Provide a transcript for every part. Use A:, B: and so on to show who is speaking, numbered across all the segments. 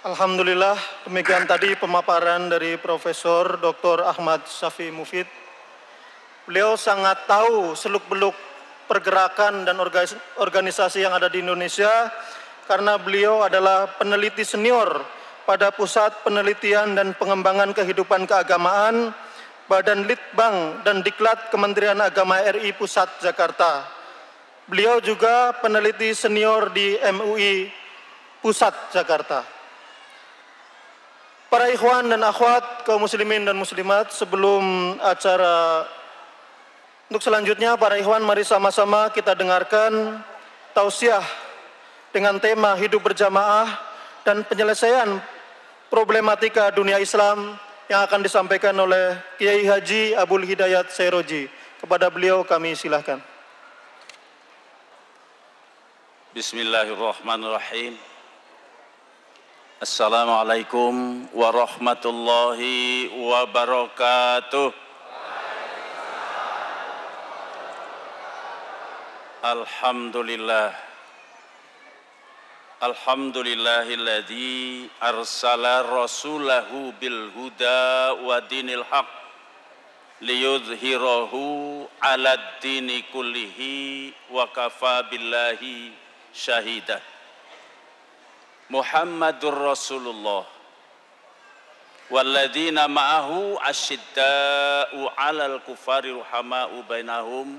A: Alhamdulillah, demikian tadi pemaparan dari Profesor Dr. Ahmad Syafi'i Mufid. Beliau sangat tahu seluk-beluk pergerakan dan organisasi yang ada di Indonesia karena beliau adalah peneliti senior pada Pusat Penelitian dan Pengembangan Kehidupan Keagamaan Badan Litbang dan Diklat Kementerian Agama RI Pusat Jakarta. Beliau juga peneliti senior di MUI Pusat Jakarta. Para ikhwan dan akhwat kaum muslimin dan muslimat, sebelum acara untuk selanjutnya, para ikhwan mari sama-sama kita dengarkan tausiah dengan tema hidup berjamaah dan penyelesaian problematika dunia Islam yang akan disampaikan oleh Kiai Haji Abul Hidayat Sairoji. Kepada beliau kami silahkan.
B: Bismillahirrahmanirrahim. Assalamualaikum warahmatullahi wabarakatuh. Alhamdulillah. Alhamdulillahilladzi arsala rasulahu bil huda wa dinil haq liyudhhirahu 'alad dini kullihi wa kafa billahi syahida. Muhammadur Rasulullah walladzina ma'ahu asyidda'u 'alal kufari ruhama'u bainahum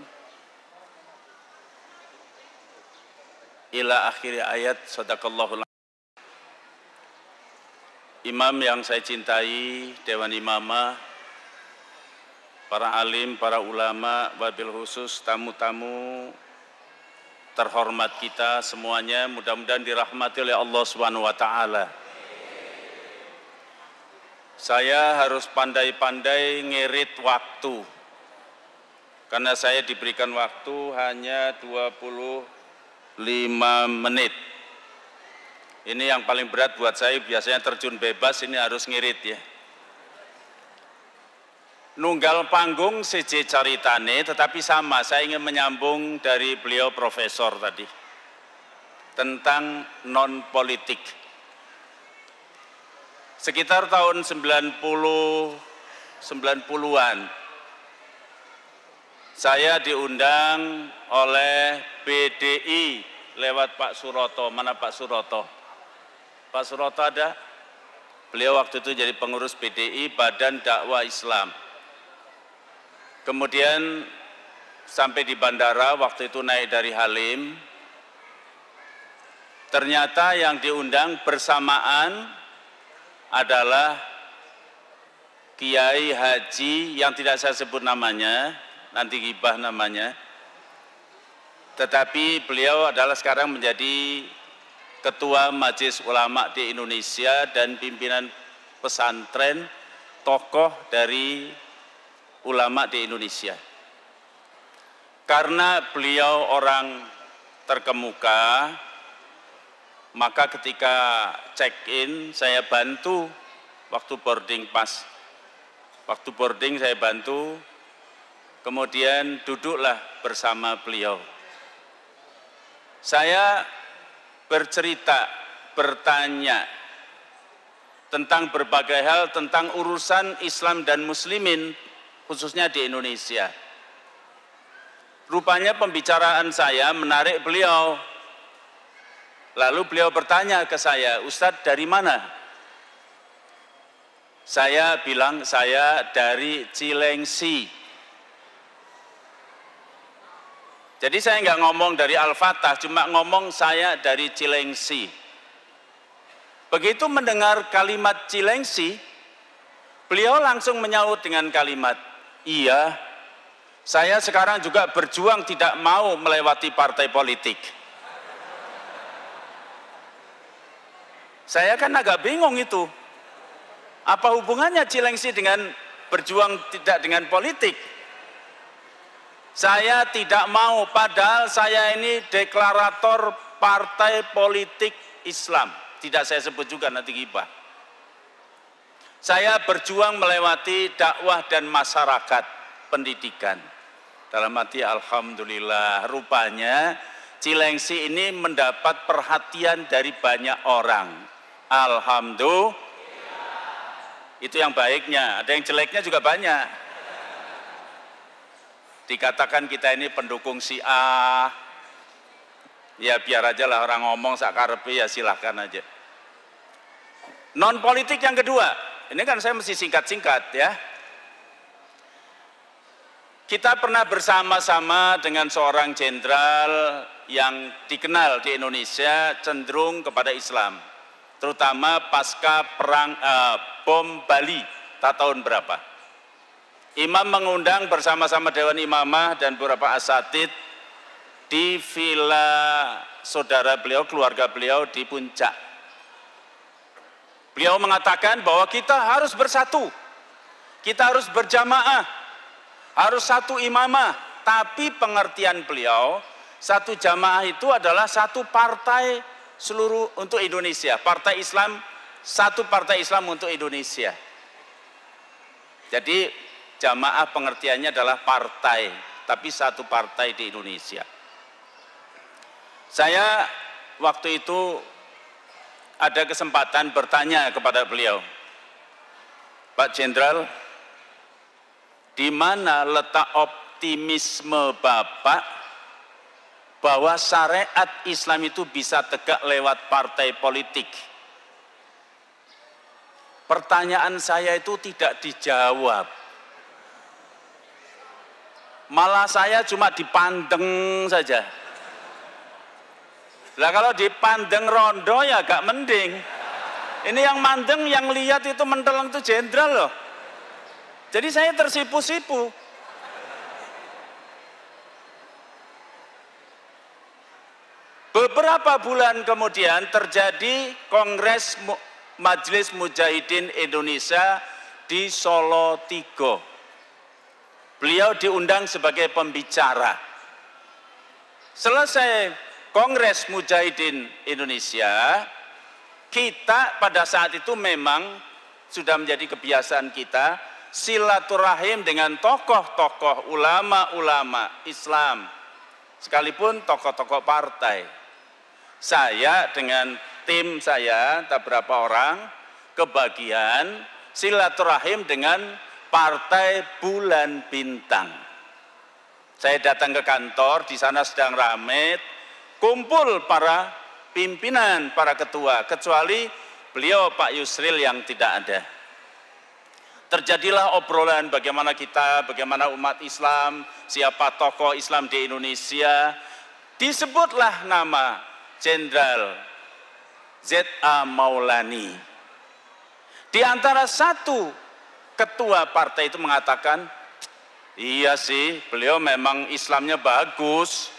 B: ila akhir ayat. Sadaqallahul. Imam yang saya cintai, Dewan Imamah, para alim, para ulama, wabil khusus tamu-tamu terhormat kita semuanya, mudah-mudahan dirahmati oleh Allah Subhanahu wa taala. Saya harus pandai-pandai ngirit waktu, karena saya diberikan waktu hanya 25 menit. Ini yang paling berat buat saya, biasanya terjun bebas, ini harus ngirit ya. Nunggal panggung siji caritane, tetapi sama, saya ingin menyambung dari beliau profesor tadi tentang non politik. Sekitar tahun 90-an saya diundang oleh BDI lewat Pak Suroto. Mana Pak Suroto? Pak Suroto ada? Beliau waktu itu jadi pengurus BDI, Badan Dakwah Islam. Kemudian sampai di bandara, waktu itu naik dari Halim, ternyata yang diundang bersamaan adalah Kiai Haji yang tidak saya sebut namanya, nanti gibah namanya, tetapi beliau adalah sekarang menjadi Ketua Majelis Ulama di Indonesia dan pimpinan pesantren, tokoh dari ulama di Indonesia. Karena beliau orang terkemuka, maka ketika check-in saya bantu waktu boarding pass. Waktu boarding saya bantu, kemudian duduklah bersama beliau. Saya bercerita, bertanya tentang berbagai hal, tentang urusan Islam dan Muslimin, khususnya di Indonesia. Rupanya pembicaraan saya menarik beliau. Lalu beliau bertanya ke saya, Ustadz dari mana? Saya bilang, saya dari Cilengsi. Jadi saya nggak ngomong dari Al-Fatah, cuma ngomong saya dari Cilengsi. Begitu mendengar kalimat Cilengsi, beliau langsung menyaut dengan kalimat, iya, saya sekarang juga berjuang tidak mau melewati partai politik. Saya kan agak bingung itu. Apa hubungannya Cilengsi dengan berjuang tidak dengan politik? Saya tidak mau, padahal saya ini deklarator partai politik Islam. Tidak saya sebut juga, nanti gibah. Saya berjuang melewati dakwah dan masyarakat pendidikan. Dalam arti alhamdulillah, rupanya Cilengsi ini mendapat perhatian dari banyak orang. Alhamdulillah. Itu yang baiknya, ada yang jeleknya juga banyak. Dikatakan kita ini pendukung si A, ya biar aja lah orang ngomong sakarepe, ya silahkan aja. Non politik yang kedua, ini kan saya mesti singkat-singkat ya. Kita pernah bersama-sama dengan seorang jenderal yang dikenal di Indonesia cenderung kepada Islam, terutama pasca perang bom Bali tahun berapa. Imam mengundang bersama-sama Dewan Imamah dan beberapa asatid di villa saudara beliau, keluarga beliau di Puncak. Beliau mengatakan bahwa kita harus bersatu, kita harus berjamaah, harus satu imamah. Tapi pengertian beliau, satu jamaah itu adalah satu partai seluruh untuk Indonesia, partai Islam, satu partai Islam untuk Indonesia. Jadi jamaah pengertiannya adalah partai, tapi satu partai di Indonesia. Saya waktu itu ada kesempatan bertanya kepada beliau, Pak Jenderal, di mana letak optimisme Bapak bahwa syariat Islam itu bisa tegak lewat partai politik? Pertanyaan saya itu tidak dijawab. Malah saya cuma dipandeng saja. Lah kalau dipandeng rondo ya agak mending. Ini yang mandeng, yang lihat itu menteleng itu jenderal loh. Jadi saya tersipu-sipu. Beberapa bulan kemudian terjadi Kongres Majelis Mujahidin Indonesia di Solo Tigo. Beliau diundang sebagai pembicara. Selesai Kongres Mujahidin Indonesia, kita pada saat itu memang sudah menjadi kebiasaan kita silaturahim dengan tokoh-tokoh ulama-ulama Islam, sekalipun tokoh-tokoh partai. Saya dengan tim saya, beberapa orang, kebagian silaturahim dengan Partai Bulan Bintang. Saya datang ke kantor, di sana sedang ramai, kumpul para pimpinan, para ketua, kecuali beliau Pak Yusril yang tidak ada. Terjadilah obrolan bagaimana kita, bagaimana umat Islam, siapa tokoh Islam di Indonesia. Disebutlah nama Jenderal Z.A. Maulani. Di antara satu ketua partai itu mengatakan, iya sih, beliau memang Islamnya bagus.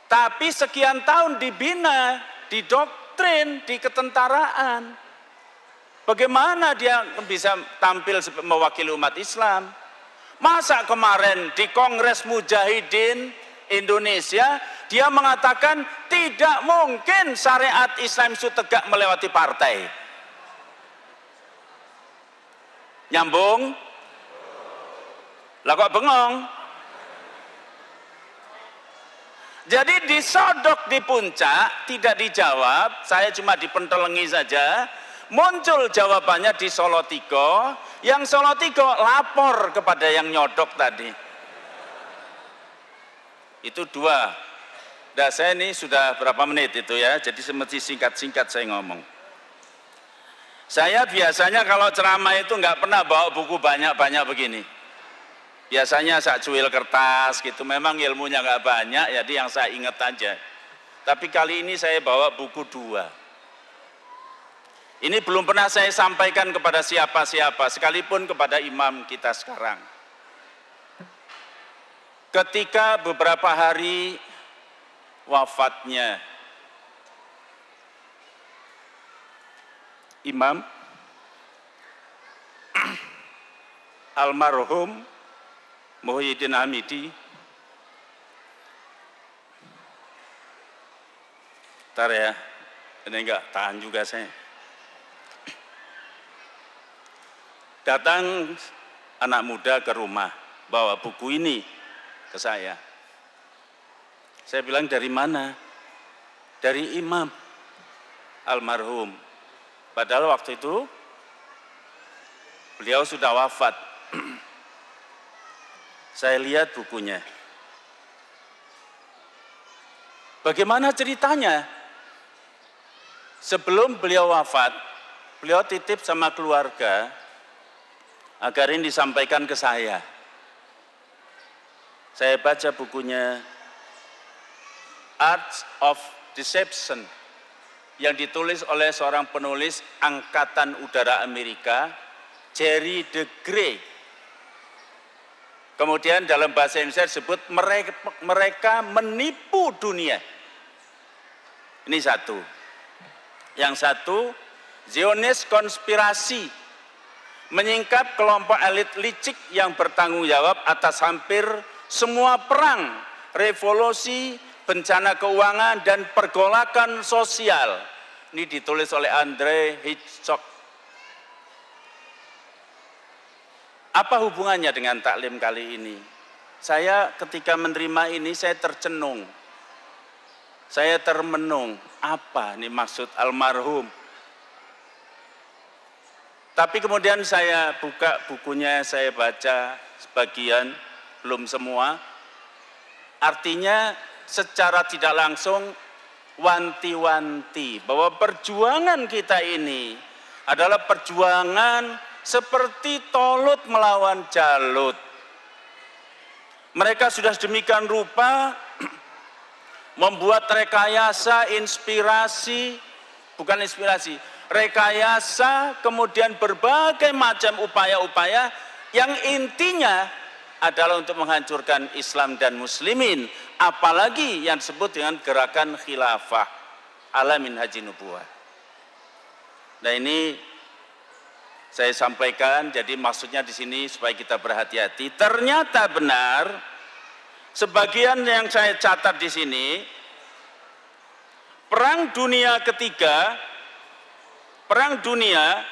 B: Tapi sekian tahun dibina, didoktrin, di ketentaraan. Bagaimana dia bisa tampil mewakili umat Islam? Masa kemarin di Kongres Mujahidin Indonesia, dia mengatakan tidak mungkin syariat Islam itu tegak melewati partai. Nyambung? Lah kok bengong? Jadi disodok di Puncak, tidak dijawab, saya cuma dipentelengi saja. Muncul jawabannya di Solo Tigo, yang Solo Tigo lapor kepada yang nyodok tadi. Itu dua. Nah, saya ini sudah berapa menit itu ya, jadi semesti singkat-singkat saya ngomong. Saya biasanya kalau ceramah itu nggak pernah bawa buku banyak-banyak begini. Biasanya saya cuil kertas gitu, memang ilmunya nggak banyak, jadi yang saya ingat aja. Tapi kali ini saya bawa buku 2. Ini belum pernah saya sampaikan kepada siapa-siapa, sekalipun kepada imam kita sekarang. Ketika beberapa hari wafatnya Imam almarhum Muhyiddin Hamidi, bentar ya, ini enggak tahan juga saya. Datang anak muda ke rumah, bawa buku ini ke saya. Saya bilang, dari mana? Dari imam. almarhum. Padahal waktu itu beliau sudah wafat. Saya lihat bukunya. Bagaimana ceritanya? Sebelum beliau wafat, beliau titip sama keluarga agar ini disampaikan ke saya. Saya baca bukunya Art of Deception yang ditulis oleh seorang penulis Angkatan Udara Amerika, Jerry de Grey. Kemudian dalam bahasa Indonesia disebut mereka menipu dunia. Ini satu. Yang satu, Zionis konspirasi, menyingkap kelompok elit licik yang bertanggung jawab atas hampir semua perang, revolusi, bencana keuangan, dan pergolakan sosial. Ini ditulis oleh Andre Hitchcock. Apa hubungannya dengan taklim kali ini? Saya ketika menerima ini, saya tercenung. Saya termenung, apa nih maksud almarhum? Tapi kemudian saya buka bukunya, saya baca sebagian, belum semua. Artinya secara tidak langsung wanti-wanti bahwa perjuangan kita ini adalah perjuangan seperti Tolut melawan Jalut. Mereka sudah sedemikian rupa membuat rekayasa, rekayasa, kemudian berbagai macam upaya-upaya yang intinya adalah untuk menghancurkan Islam dan Muslimin, apalagi yang disebut dengan gerakan khilafah ala minhajin nubuwah. Nah ini saya sampaikan, jadi maksudnya di sini supaya kita berhati-hati. Ternyata benar, sebagian yang saya catat di sini, Perang Dunia Ketiga, Perang Dunia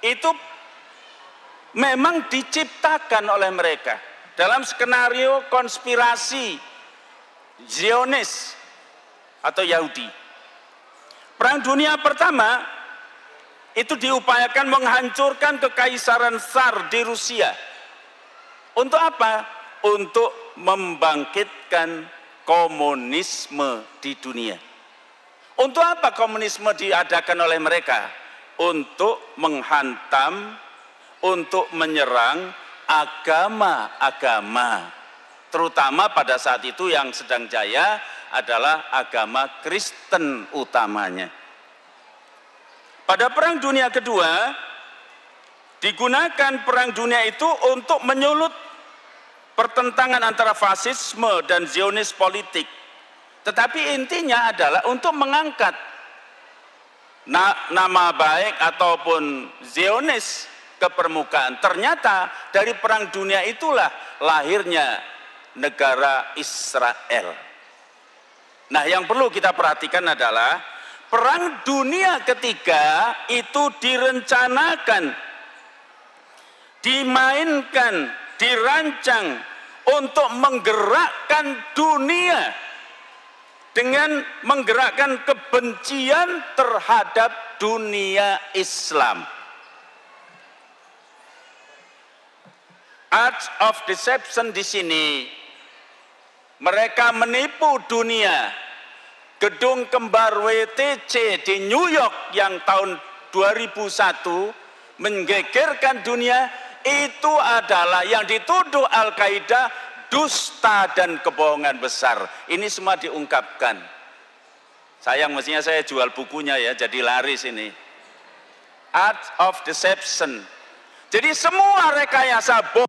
B: itu memang diciptakan oleh mereka dalam skenario konspirasi Zionis atau Yahudi. Perang Dunia Pertama itu diupayakan menghancurkan kekaisaran Tsar di Rusia. Untuk apa? Untuk membangkitkan komunisme di dunia. Untuk apa komunisme diadakan oleh mereka? Untuk menghantam, untuk menyerang agama-agama, terutama pada saat itu yang sedang jaya adalah agama Kristen utamanya. Pada Perang Dunia Kedua, digunakan Perang Dunia itu untuk menyulut pertentangan antara fasisme dan Zionis politik. Tetapi intinya adalah untuk mengangkat nama baik ataupun Zionis ke permukaan. Ternyata dari Perang Dunia itulah lahirnya negara Israel. Nah, yang perlu kita perhatikan adalah Perang Dunia Ketiga itu direncanakan, dimainkan, dirancang untuk menggerakkan dunia dengan menggerakkan kebencian terhadap dunia Islam. Art of Deception di sini, mereka menipu dunia. Gedung kembar WTC di New York yang tahun 2001 menggegerkan dunia, itu adalah yang dituduh Al-Qaeda dusta dan kebohongan besar. Ini semua diungkapkan. Sayang mestinya saya jual bukunya ya, jadi laris ini. Art of Deception. Jadi semua rekayasa bohong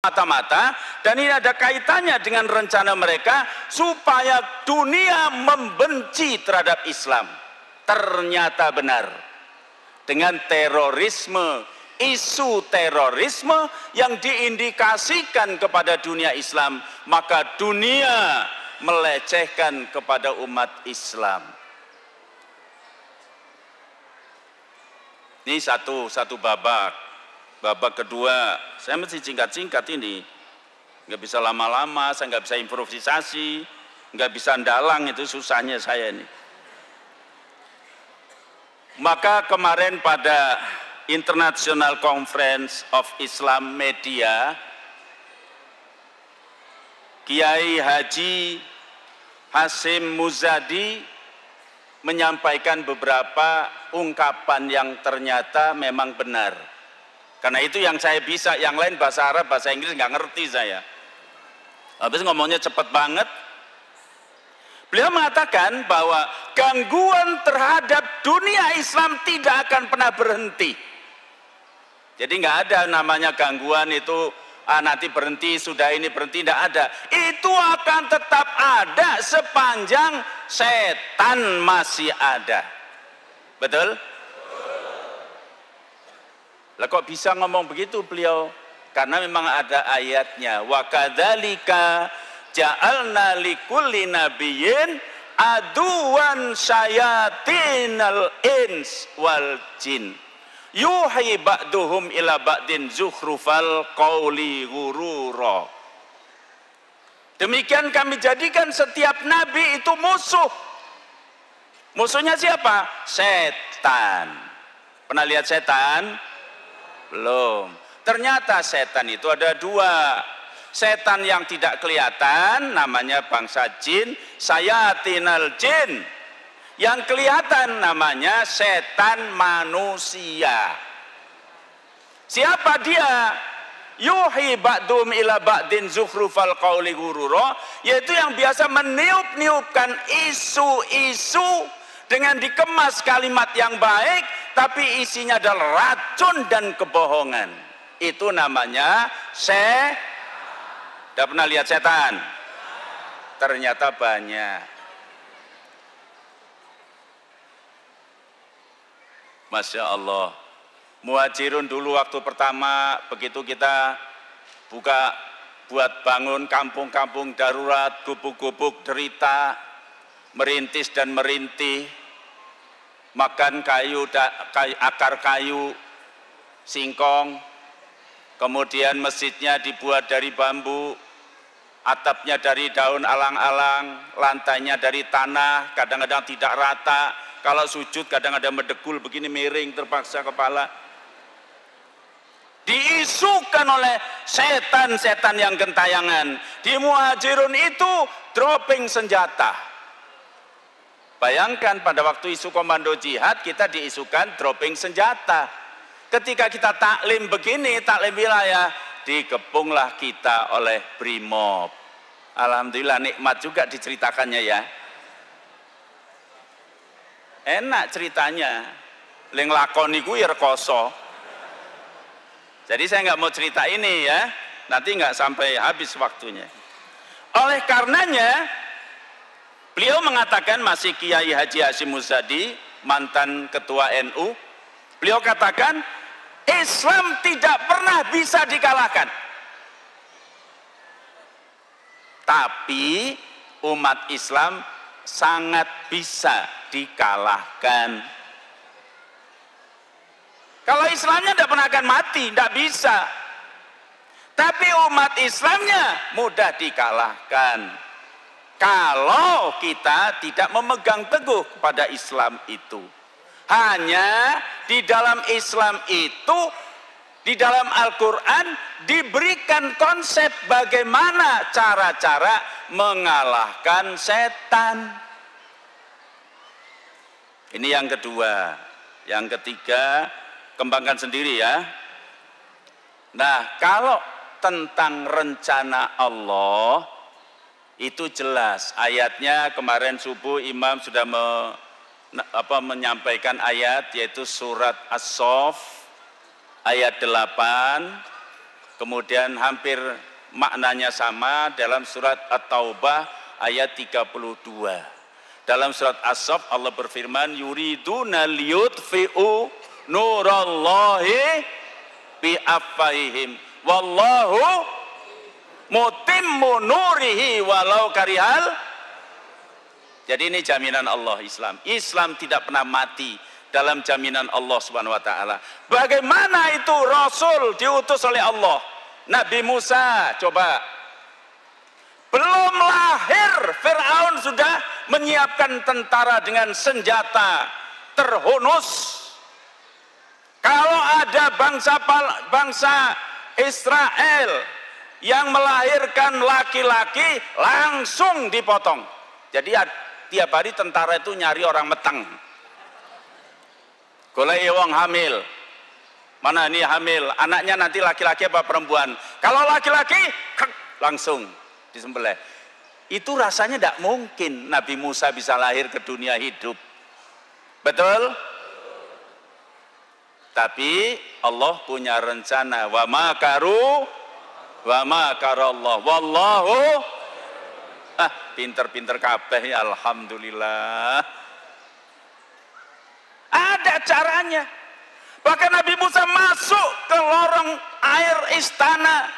B: mata-mata, dan ini ada kaitannya dengan rencana mereka supaya dunia membenci terhadap Islam. Ternyata benar. Dengan terorisme, isu terorisme yang diindikasikan kepada dunia Islam, maka dunia melecehkan kepada umat Islam. Ini satu babak. Babak kedua, saya mesti singkat-singkat ini. Nggak bisa lama-lama, saya nggak bisa improvisasi, nggak bisa ndalang, itu susahnya saya ini. Maka kemarin pada International Conference of Islam Media, Kiai Haji Hasyim Muzadi menyampaikan beberapa ungkapan yang ternyata memang benar. Karena itu yang saya bisa, yang lain bahasa Arab, bahasa Inggris nggak ngerti saya. Habis ngomongnya cepat banget. Beliau mengatakan bahwa gangguan terhadap dunia Islam tidak akan pernah berhenti. Jadi nggak ada namanya gangguan itu nanti berhenti, sudah ini berhenti, tidak ada. Itu akan tetap ada sepanjang setan masih ada. Betul? Lah kok bisa ngomong begitu beliau? Karena memang ada ayatnya. Wa kadzalika ja'alna likulli nabiyyin aduwan syayatinal ins wal jin yuhi ba'duhum ila ba'din zukhrufal qawli ghurura. Demikian kami jadikan setiap nabi itu musuh. Musuhnya siapa? Setan. Pernah lihat setan? Belum. Ternyata setan itu ada dua. Setan yang tidak kelihatan namanya bangsa jin, sayatinal jin. Yang kelihatan namanya setan manusia. Siapa dia? Yuhi ba'dum ila ba'din zukhrufal qawli ghurura, yaitu yang biasa meniup-niupkan isu-isu dengan dikemas kalimat yang baik, tapi isinya adalah racun dan kebohongan. Itu namanya Udah pernah lihat setan? Ternyata banyak. Masya Allah. Muhajirun dulu waktu pertama begitu kita buka buat bangun kampung-kampung darurat, gubuk-gubuk derita, merintis dan merintih, makan kayu, akar kayu, singkong, kemudian masjidnya dibuat dari bambu, atapnya dari daun alang-alang, lantainya dari tanah, kadang-kadang tidak rata, kalau sujud kadang-kadang mendekul begini miring terpaksa kepala. Diisukan oleh setan-setan yang gentayangan. Di Muhajirun itu dropping senjata. Bayangkan pada waktu isu komando jihad kita diisukan dropping senjata. Ketika kita taklim begini, taklim wilayah, dikepunglah kita oleh Brimob. Alhamdulillah nikmat juga diceritakannya ya. Enak ceritanya. Ling lakoni ku ya rekoso. Jadi saya nggak mau cerita ini ya, nanti nggak sampai habis waktunya. Oleh karenanya, beliau mengatakan, masih Kiai Haji Hasyim Muzadi, mantan ketua NU, beliau katakan, Islam tidak pernah bisa dikalahkan. Tapi umat Islam sangat bisa dikalahkan. Kalau Islamnya tidak pernah akan mati, tidak bisa. Tapi umat Islamnya mudah dikalahkan. Kalau kita tidak memegang teguh pada Islam itu. Hanya di dalam Islam itu, di dalam Al-Quran diberikan konsep bagaimana cara-cara mengalahkan setan. Ini yang kedua. Yang ketiga, kembangkan sendiri ya. Nah, kalau tentang rencana Allah itu jelas. Ayatnya kemarin subuh imam sudah menyampaikan ayat, yaitu surat As-Saff ayat 8. Kemudian hampir maknanya sama dalam surat At-Taubah ayat 32. Dalam surat As-Saff Allah berfirman, yuriduna liyutfi'u nurallahi bi'affaihim wallahu mutimmu nurihi walau karihal. Jadi ini jaminan Allah Islam. Islam tidak pernah mati dalam jaminan Allah Subhanahu wa taala. Bagaimana itu Rasul diutus oleh Allah? Nabi Musa, coba. Belum lahir Fir'aun sudah menyiapkan tentara dengan senjata terhunus. ada bangsa Israel yang melahirkan laki-laki langsung dipotong. Jadi tiap hari tentara itu nyari orang meteng. Golek wong hamil. Mana ini hamil? Anaknya nanti laki-laki apa perempuan? Kalau laki-laki langsung disembelih. Itu rasanya tidak mungkin Nabi Musa bisa lahir ke dunia hidup. Betul? Tapi Allah punya rencana. Wa makaru wa makarallah wallahu pinter-pinter kabeh ya, alhamdulillah. Ada caranya. Bahkan Nabi Musa masuk ke lorong air istana,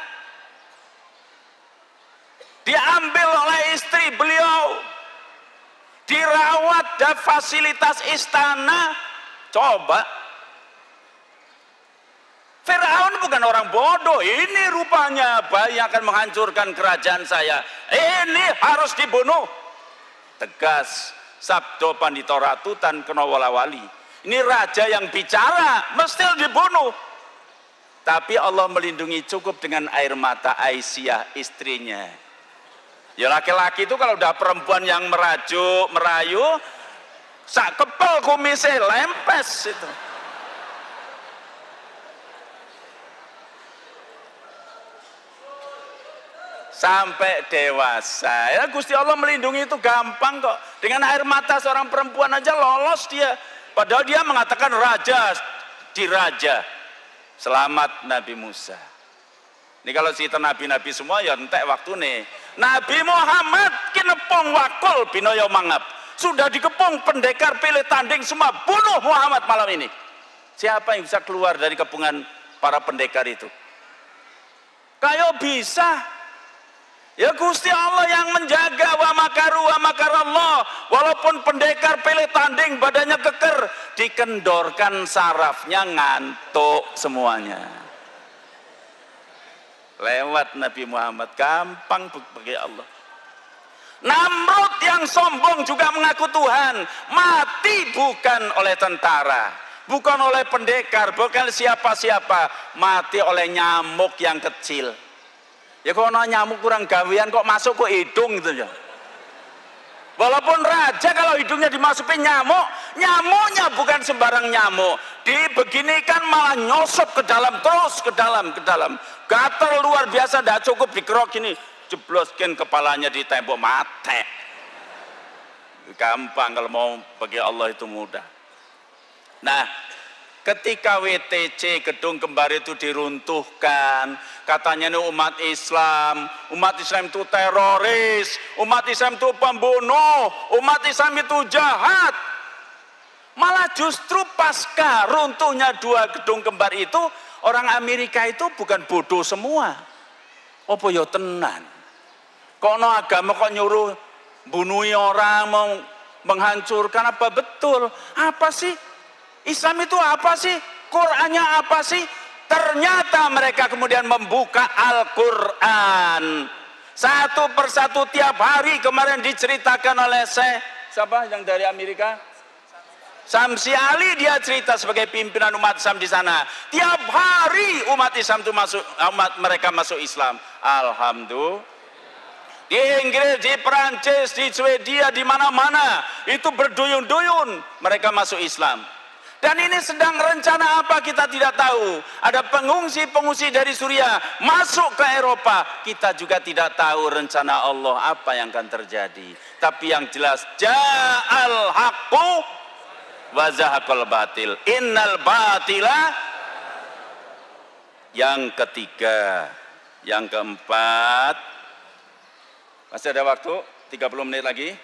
B: diambil oleh istri beliau, dirawat dan fasilitas istana. Coba, Firaun bukan orang bodoh. Ini rupanya bayi yang akan menghancurkan kerajaan saya. Ini harus dibunuh. Tegas, sabdo pandito ratu tan kena wala-wali. Ini raja yang bicara, mesti dibunuh. Tapi Allah melindungi cukup dengan air mata Aisyah istrinya. Ya laki-laki itu kalau udah perempuan yang merayu, sak kepel kumisnya lempes itu. Sampai dewasa. Ya Gusti Allah melindungi itu gampang kok. Dengan air mata seorang perempuan aja lolos dia. Padahal dia mengatakan raja, diraja. Selamat Nabi Musa. Ini kalau cerita nabi-nabi semua ya entek waktu nih. Nabi Muhammad kinepung wakul binoyo mangap. Sudah dikepung pendekar pilih tanding semua. Bunuh Muhammad malam ini. Siapa yang bisa keluar dari kepungan para pendekar itu? Kayak bisa. Ya Gusti Allah yang menjaga. Wa makaru wa makarallah. Walaupun pendekar pilih tanding badannya keker, dikendorkan sarafnya, ngantuk semuanya. Lewat Nabi Muhammad, gampang bagi Allah. Namrud yang sombong juga mengaku Tuhan, mati bukan oleh tentara, bukan oleh pendekar, bukan siapa-siapa, mati oleh nyamuk yang kecil. Ya kalau nyamuk kurang gawean kok masuk ke hidung gitu ya. Walaupun raja kalau hidungnya dimasukin nyamuk, nyamuknya bukan sembarang nyamuk. Dibeginikan malah nyosop ke dalam, terus ke dalam. Gatal luar biasa, tidak cukup dikerok ini, jebloskan kepalanya di tembok, mati. Gampang kalau mau bagi Allah itu mudah. Nah, ketika WTC gedung kembar itu diruntuhkan, katanya ini umat Islam itu teroris, umat Islam itu pembunuh, umat Islam itu jahat. Malah justru pasca runtuhnya 2 gedung kembar itu, orang Amerika itu bukan bodoh semua. Apa ya tenan? Kono agama kok nyuruh bunuhi orang, mau menghancurkan, apa betul? Apa sih? Islam itu apa sih? Qur'annya apa sih? Ternyata mereka kemudian membuka Al-Quran. Satu persatu tiap hari kemarin diceritakan oleh siapa yang dari Amerika? Samsi Ali, dia cerita sebagai pimpinan umat Islam di sana. Tiap hari umat Islam itu mereka masuk Islam. Alhamdulillah. Di Inggris, di Perancis, di Swedia, di mana-mana itu berduyun-duyun mereka masuk Islam. Dan ini sedang rencana apa kita tidak tahu. Ada pengungsi-pengungsi dari Suriah masuk ke Eropa. Kita juga tidak tahu rencana Allah apa yang akan terjadi. Tapi yang jelas, ja'al haqqu wa zahaqal batil. Innal batila. Yang ketiga, yang keempat. Masih ada waktu? 30 menit lagi.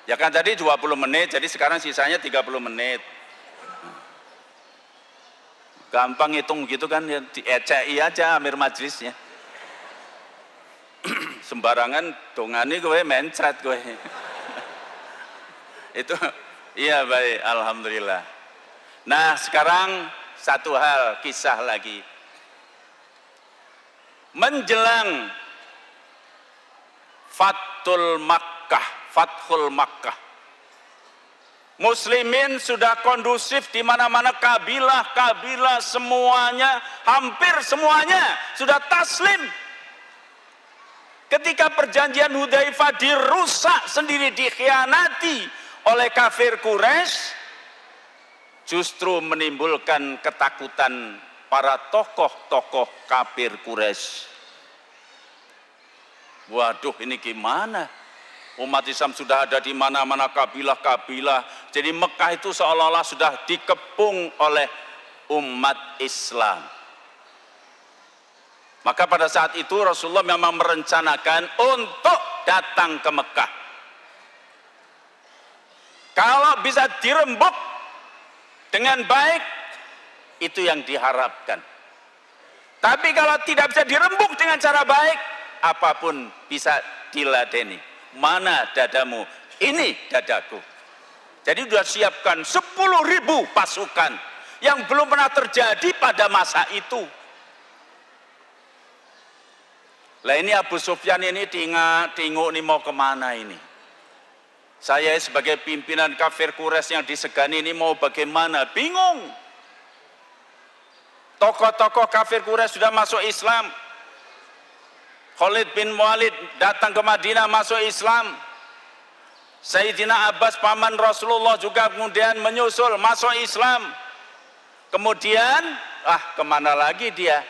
B: Ya kan tadi 20 menit, jadi sekarang sisanya 30 menit. Gampang hitung gitu kan, ya, di ECI aja amir majlisnya. Sembarangan dongani gue mencret gue. Itu, iya baik, alhamdulillah. Nah sekarang satu hal, kisah lagi. Menjelang Fathul Makkah, Muslimin sudah kondusif di mana-mana, kabilah-kabilah semuanya, hampir semuanya sudah taslim. Ketika perjanjian Hudzaifah dirusak sendiri, dikhianati oleh kafir Quraisy, justru menimbulkan ketakutan para tokoh-tokoh kafir Quraisy. Waduh, ini gimana? Umat Islam sudah ada di mana-mana, kabilah-kabilah. Jadi Mekah itu seolah-olah sudah dikepung oleh umat Islam. Maka pada saat itu Rasulullah memang merencanakan untuk datang ke Mekah. Kalau bisa dirembuk dengan baik, itu yang diharapkan. Tapi kalau tidak bisa dirembuk dengan cara baik, apapun bisa diladeni. Mana dadamu? Ini dadaku. Jadi sudah siapkan 10.000 pasukan yang belum pernah terjadi pada masa itu. Lah ini Abu Sufyan ini tinguk nih mau kemana ini? Saya sebagai pimpinan kafir Quraisy yang disegani ini mau bagaimana? Bingung. Tokoh-tokoh kafir Quraisy sudah masuk Islam. Khalid bin Walid datang ke Madinah masuk Islam. Sayyidina Abbas paman Rasulullah juga kemudian menyusul masuk Islam. Kemudian kemana lagi dia?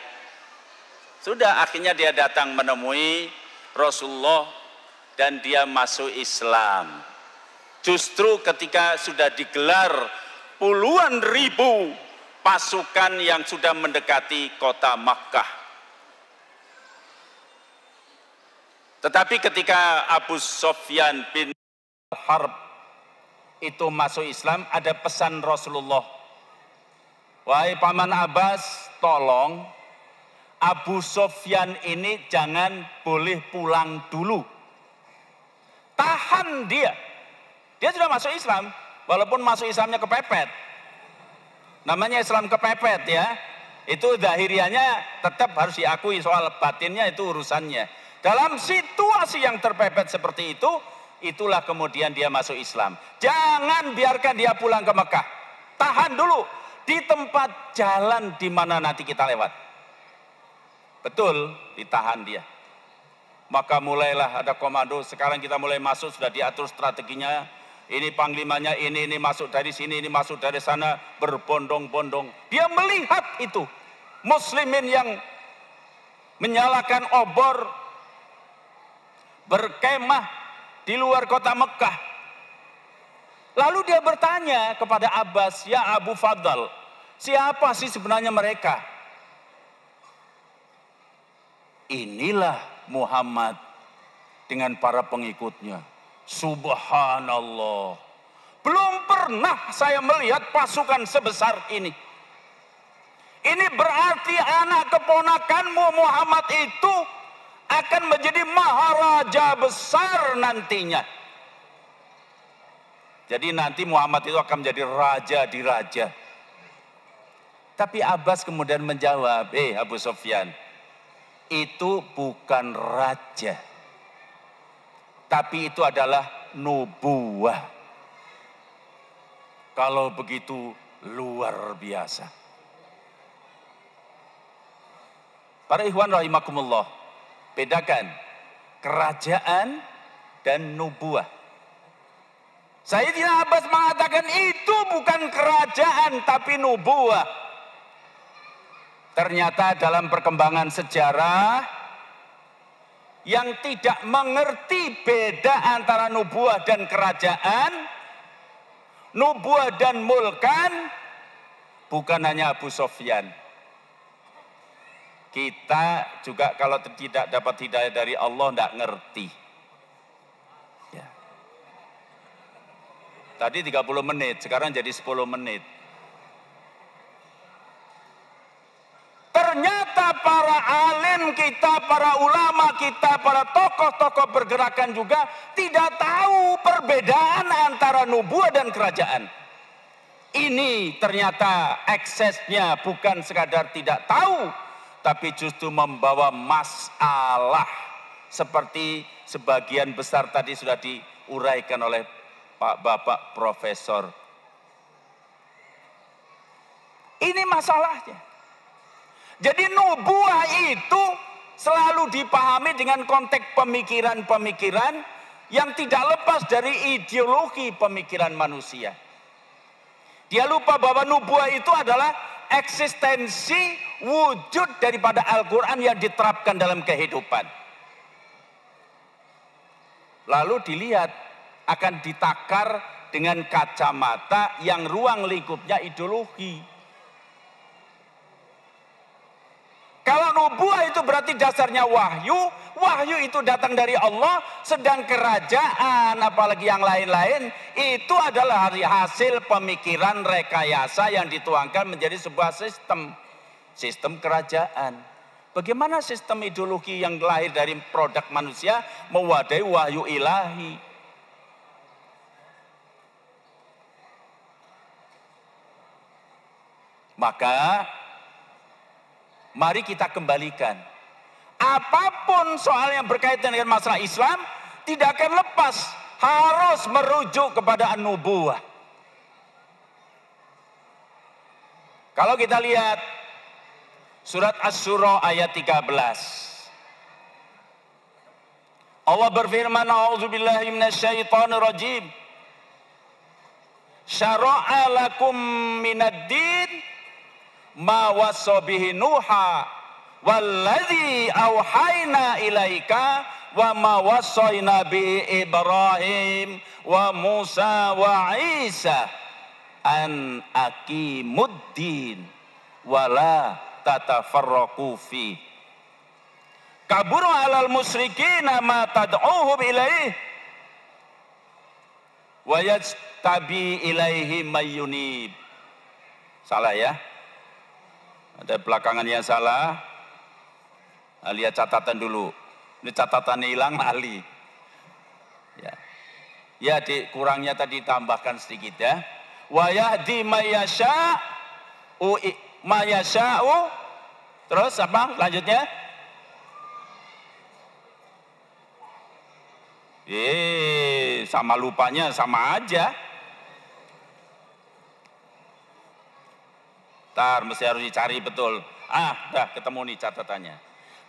B: Sudah akhirnya dia datang menemui Rasulullah dan dia masuk Islam. Justru ketika sudah digelar puluhan ribu pasukan yang sudah mendekati kota Makkah. Tetapi ketika Abu Sufyan bin Harb itu masuk Islam, ada pesan Rasulullah. Wahai paman Abbas, tolong Abu Sufyan ini jangan boleh pulang dulu. Tahan dia. Dia sudah masuk Islam, walaupun masuk Islamnya kepepet. Namanya Islam kepepet ya. Itu zahirianya tetap harus diakui, soal batinnya itu urusannya. Dalam situasi yang terpepet seperti itu, itulah kemudian dia masuk Islam. Jangan biarkan dia pulang ke Mekah. Tahan dulu di tempat jalan di mana nanti kita lewat. Betul, ditahan dia. Maka mulailah ada komando, sekarang kita mulai masuk, sudah diatur strateginya. Ini panglimanya, ini masuk dari sini, ini masuk dari sana, berbondong-bondong. Dia melihat itu, muslimin yang menyalakan obor, berkemah di luar kota Mekah. Lalu dia bertanya kepada Abbas, ya Abu Fadl, siapa sih sebenarnya mereka? Inilah Muhammad dengan para pengikutnya. Subhanallah. Belum pernah saya melihat pasukan sebesar ini. Ini berarti anak keponakanmu Muhammad itu akan menjadi maharaja besar nantinya. Jadi nanti Muhammad itu akan menjadi raja di raja. Tapi Abbas kemudian menjawab, Abu Sufyan, itu bukan raja, tapi itu adalah nubuwah. Kalau begitu luar biasa. Para ikhwan rahimakumullah, bedakan kerajaan dan nubuwah. Sayyidina Abbas mengatakan itu bukan kerajaan tapi nubuwah. Ternyata dalam perkembangan sejarah yang tidak mengerti beda antara nubuah dan kerajaan, nubuah dan mulkan, bukan hanya Abu Sufyan. Kita juga kalau tidak dapat hidayah dari Allah tidak ngerti. Ya. Tadi 30 menit, sekarang jadi 10 menit. Ternyata para alim kita, para ulama kita, para tokoh-tokoh pergerakan juga tidak tahu perbedaan antara nubuah dan kerajaan. Ini ternyata eksesnya bukan sekadar tidak tahu, tapi justru membawa masalah. Seperti sebagian besar tadi sudah diuraikan oleh Pak Bapak Profesor. Ini masalahnya. Jadi nubuah itu selalu dipahami dengan konteks pemikiran-pemikiran yang tidak lepas dari ideologi pemikiran manusia. Dia lupa bahwa nubuah itu adalah eksistensi wujud daripada Al-Quran yang diterapkan dalam kehidupan. Lalu dilihat, akan ditakar dengan kacamata yang ruang lingkupnya ideologi. Kalau nubuah itu berarti dasarnya wahyu, wahyu itu datang dari Allah, sedang kerajaan apalagi yang lain-lain itu adalah hasil pemikiran rekayasa yang dituangkan menjadi sebuah sistem kerajaan. Bagaimana sistem ideologi yang lahir dari produk manusia mewadai wahyu ilahi? Maka mari kita kembalikan. Apapun soal yang berkaitan dengan masalah Islam tidak akan lepas, harus merujuk kepada an-nubuwah. Kalau kita lihat surat Asy-Syura ayat 13. Allah berfirman, "A'udzubillahi minasyaitonir rajim. Syara'a lakum minad-din ma wassa bihi Nuha walladzi auhayna ilaika wa ma wassayna bi Ibrahim wa Musa wa Isa an aqimuddin wa la tatafarraqu fi kaburu 'alal musyrikin ma tad'uhum ilaihi wa yajtabi ilaihi mayyunib." Salah ya? Ada belakangan yang salah. Nah, lihat catatan dulu. Ini catatannya hilang, ahli. Ya, kurangnya tadi tambahkan sedikit ya. Wa yahdi mayyasha'u. Terus apa? Lanjutnya. Sama lupanya sama aja. Ntar mesti harus dicari betul. Dah ketemu nih catatannya.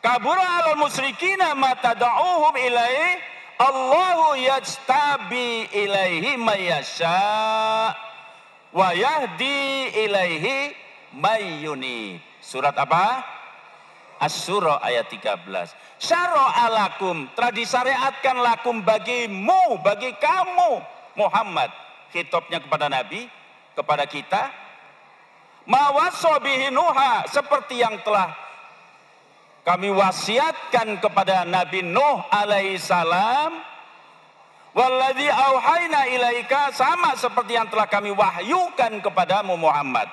B: Kabura alal musyrikina ma tad'uhum ilaihi Allahu yajtabi ilaihi mayyasha wa yahdi ilaihi mayyuni. Surat apa? Asy-Syura ayat 13. Syara'a lakum, telah disyariatkan lakum bagimu, bagi kamu Muhammad. Khitabnya kepada Nabi, kepada kita. Ma wassa bihi Nuha, seperti yang telah kami wasiatkan kepada Nabi Nuh alaihi salam. Walladzi auhayna ilaika, sama seperti yang telah kami wahyukan kepadamu Muhammad.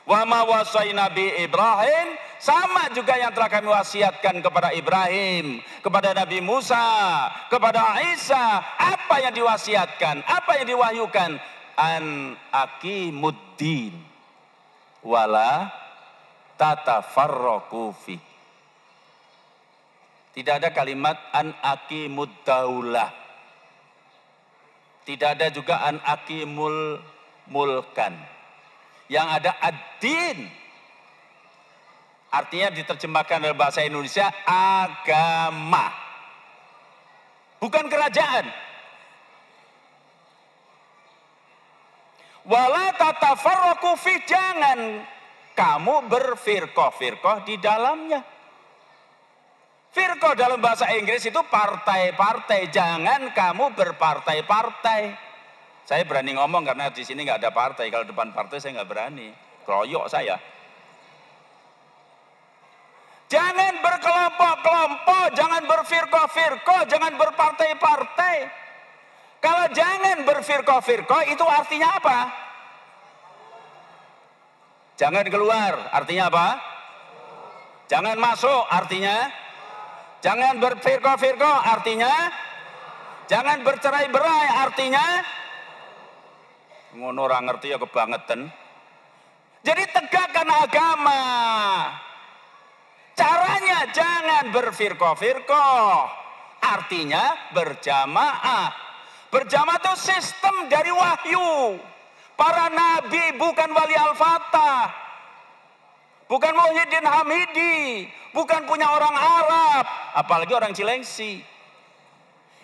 B: Wa ma wassayna bi Ibrahim, sama juga yang telah kami wasiatkan kepada Ibrahim, kepada Nabi Musa, kepada Isa. Apa yang diwasiatkan? Apa yang diwahyukan? An aqimuddin wala tatafarraqu fi. Tidak ada kalimat an aqimud daulah. Tidak ada juga an aqimul mulkan. Yang ada ad-din. Artinya diterjemahkan dalam bahasa Indonesia agama. Bukan kerajaan. Wala tatafarraqu fi, jangan kamu berfirqah-firqah di dalamnya. Firqah dalam bahasa Inggris itu partai-partai, jangan kamu berpartai-partai. Saya berani ngomong karena di sini nggak ada partai. Kalau depan partai saya nggak berani, keroyok saya. Jangan berkelompok-kelompok, jangan berfirqah-firqah, jangan berpartai-partai. Kalau jangan berfirqah-firqah itu artinya apa? Jangan keluar, artinya apa? Jangan masuk, artinya? Jangan berfirqah-firqah, artinya? Jangan bercerai-berai, artinya? Ngono ora ngerti ya kebangetan. Jadi tegakkan agama. Caranya jangan berfirqah-firqah, artinya berjamaah. Berjamaah itu sistem dari wahyu. Para nabi bukan wali Al-Fatah. Bukan Muhyiddin Hamidi. Bukan punya orang Arab. Apalagi orang Cilengsi.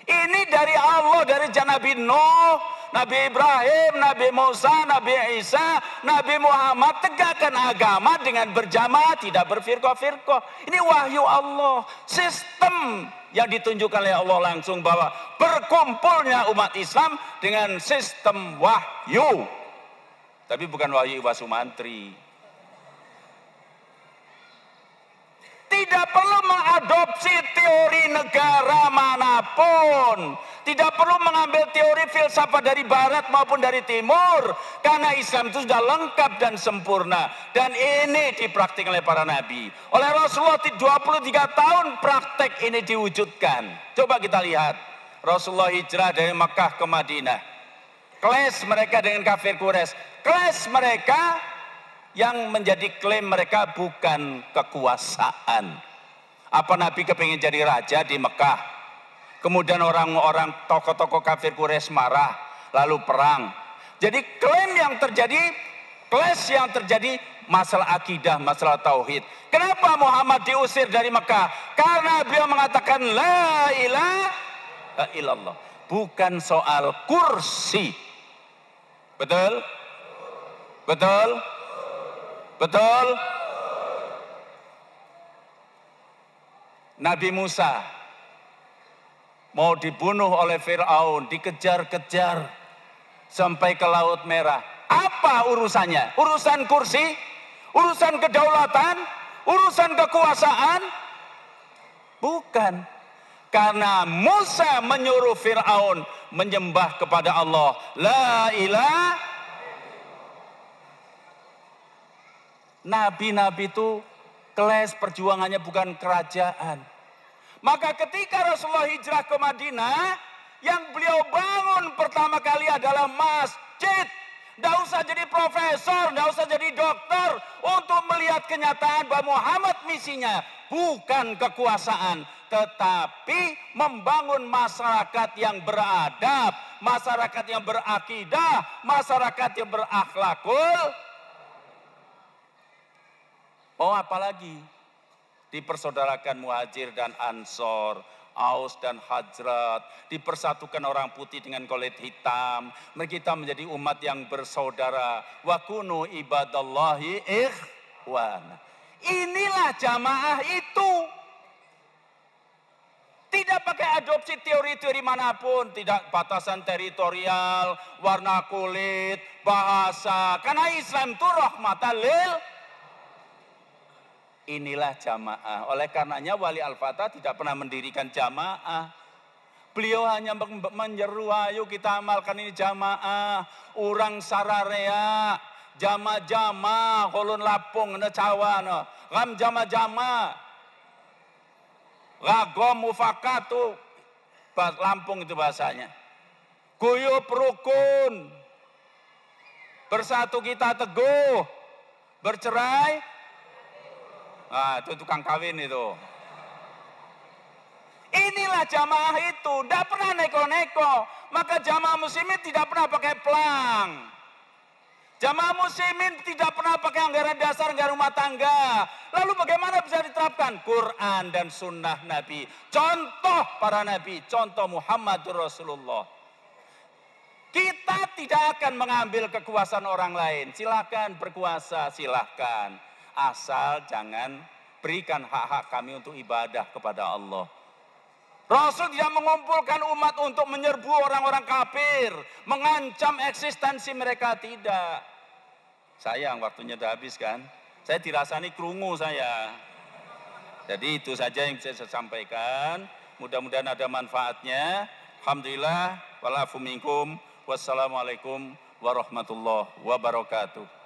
B: Ini dari Allah, dari Nabi Nuh, Nabi Ibrahim, Nabi Musa, Nabi Isa, Nabi Muhammad. Tegakkan agama dengan berjamaah, tidak berfirqah-firqah. Ini wahyu Allah. Sistem yang ditunjukkan oleh Allah langsung bahwa berkumpulnya umat Islam dengan sistem wahyu. Tapi bukan wahyu Iwa Sumantri. Tidak perlu mengadopsi teori negara manapun. Tidak perlu mengambil teori filsafat dari barat maupun dari timur. Karena Islam itu sudah lengkap dan sempurna. Dan ini dipraktikkan oleh para nabi. Oleh Rasulullah 23 tahun praktek ini diwujudkan. Coba kita lihat. Rasulullah hijrah dari Makkah ke Madinah. Kelas mereka dengan kafir Quraisy. Kelas mereka yang menjadi klaim mereka bukan kekuasaan. Apa Nabi kepingin jadi raja di Mekah? Kemudian orang-orang tokoh-tokoh kafir Quraisy marah, lalu perang. Jadi klaim yang terjadi, clash yang terjadi masalah akidah, masalah tauhid. Kenapa Muhammad diusir dari Mekah? Karena beliau mengatakan la ilaha illallah. Bukan soal kursi. Betul? Betul? Betul? Nabi Musa mau dibunuh oleh Fir'aun, dikejar-kejar sampai ke Laut Merah. Apa urusannya? Urusan kursi? Urusan kedaulatan? Urusan kekuasaan? Bukan. Karena Musa menyuruh Fir'aun menyembah kepada Allah. La ilaha. Nabi-nabi itu kelas perjuangannya bukan kerajaan. Maka ketika Rasulullah hijrah ke Madinah, yang beliau bangun pertama kali adalah masjid. Tidak usah jadi profesor, tidak usah jadi dokter. Untuk melihat kenyataan bahwa Muhammad misinya bukan kekuasaan. Tetapi membangun masyarakat yang beradab. Masyarakat yang berakidah. Masyarakat yang berakhlakul. Oh apalagi dipersaudarakan Muhajir dan Ansor, Aus dan Hajrat, dipersatukan orang putih dengan kulit hitam. Kita menjadi umat yang bersaudara. Wa kunu ibadallahi ikhwan. Inilah jamaah itu. Tidak pakai adopsi teori-teori manapun, tidak batasan teritorial, warna kulit, bahasa. Karena Islam itu rahmatan lil. Inilah jamaah. Oleh karenanya Wali Al-Fatah tidak pernah mendirikan jamaah. Beliau hanya menyeru, ayo kita amalkan ini jamaah. Urang sararea, jama-jama, kolon lapung, cawan, ram jama-jama. Ragom mufakatu, Lampung itu bahasanya. Guyup rukun. Bersatu kita teguh. Bercerai. Nah, itu tukang kawin itu. Inilah jamaah itu, tidak pernah neko-neko. Maka jamaah muslimin tidak pernah pakai pelang. Jamaah muslimin tidak pernah pakai anggaran dasar, anggaran rumah tangga. Lalu bagaimana bisa diterapkan? Quran dan sunnah Nabi. Contoh para Nabi, contoh Muhammadur Rasulullah. Kita tidak akan mengambil kekuasaan orang lain. Silakan berkuasa, silakan. Asal jangan berikan hak-hak kami untuk ibadah kepada Allah. Rasul tidak mengumpulkan umat untuk menyerbu orang-orang kafir. Mengancam eksistensi mereka, tidak. Sayang waktunya sudah habis kan. Saya dirasani krungu saya. Jadi itu saja yang bisa saya sampaikan. Mudah-mudahan ada manfaatnya. Alhamdulillah. Walafu minkum. Wassalamualaikum warahmatullahi wabarakatuh.